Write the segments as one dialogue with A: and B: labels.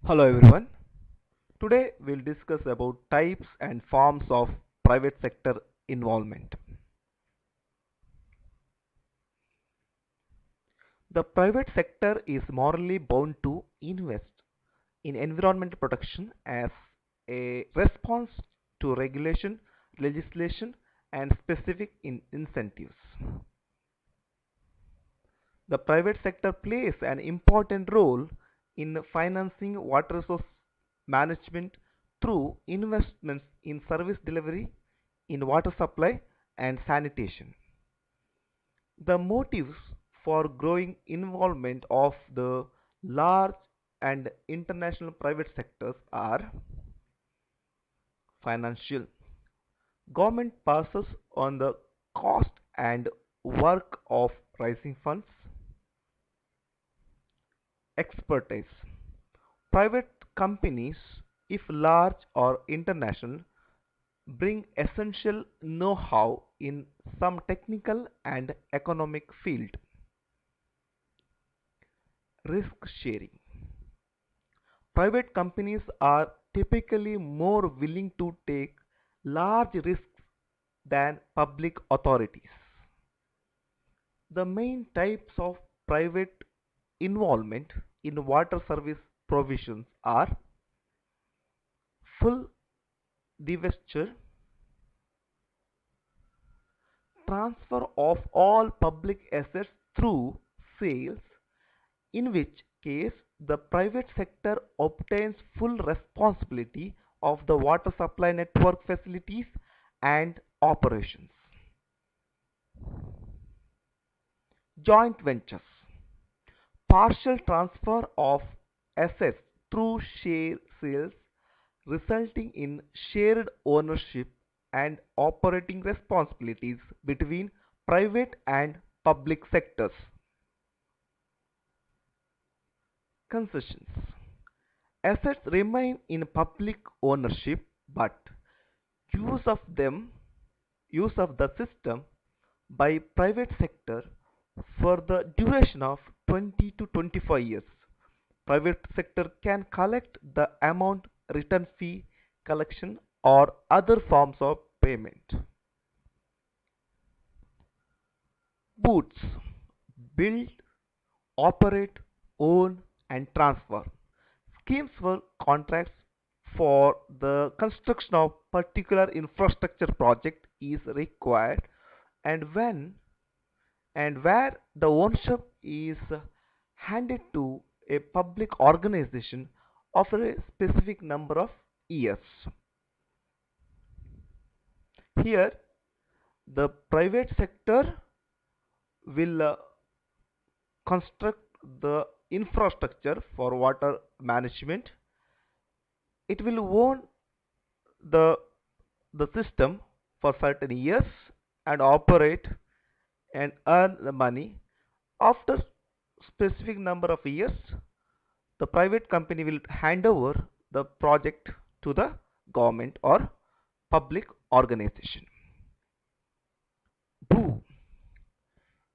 A: Hello everyone. Today we'll discuss about types and forms of private sector involvement. The private sector is morally bound to invest in environmental protection as a response to regulation, legislation and specific incentives. The private sector plays an important role in financing water resource management through investments in service delivery, in water supply and sanitation. The motives for growing involvement of the large and international private sectors are financial. Government passes on the cost and work of raising funds. Expertise. Private companies, if large or international, bring essential know-how in some technical and economic field. Risk sharing. Private companies are typically more willing to take large risks than public authorities. The main types of private involvement in water service provisions are full divestiture, transfer of all public assets through sales, in which case the private sector obtains full responsibility of the water supply network facilities and operations. Joint ventures. Partial transfer of assets through share sales resulting in shared ownership and operating responsibilities between private and public sectors. Concessions. Assets remain in public ownership, but use of them use of the system by private sector for the duration of 20 to 25 years. Private sector can collect the amount return fee collection or other forms of payment. Boots. Build, operate, own and transfer. Schemes were contracts for the construction of particular infrastructure project is required, and when and where the ownership is handed to a public organization after a specific number of years. Here the private sector will construct the infrastructure for water management. It will own the system for certain years and operate and earn the money. After specific number of years, the private company will hand over the project to the government or public organization. Boo.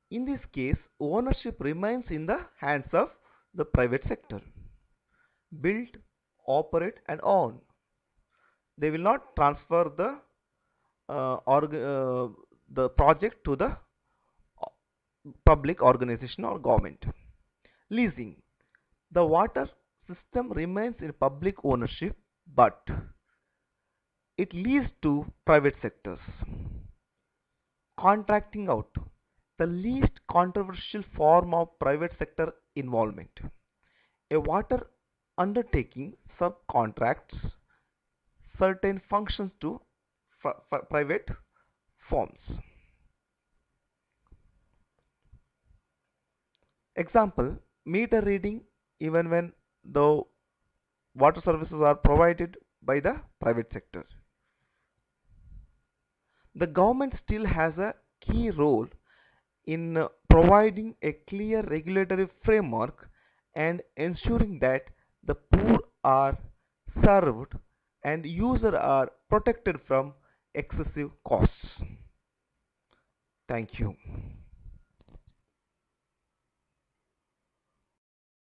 A: In this case, ownership remains in the hands of the private sector. Build, operate and own. They will not transfer the project to the public organization or government. Leasing. The water system remains in public ownership, but it leads to private sectors. Contracting out. The least controversial form of private sector involvement. A water undertaking subcontracts certain functions to private firms. Example, meter reading even when the water services are provided by the private sector. The government still has a key role in providing a clear regulatory framework and ensuring that the poor are served and users are protected from excessive costs. Thank you.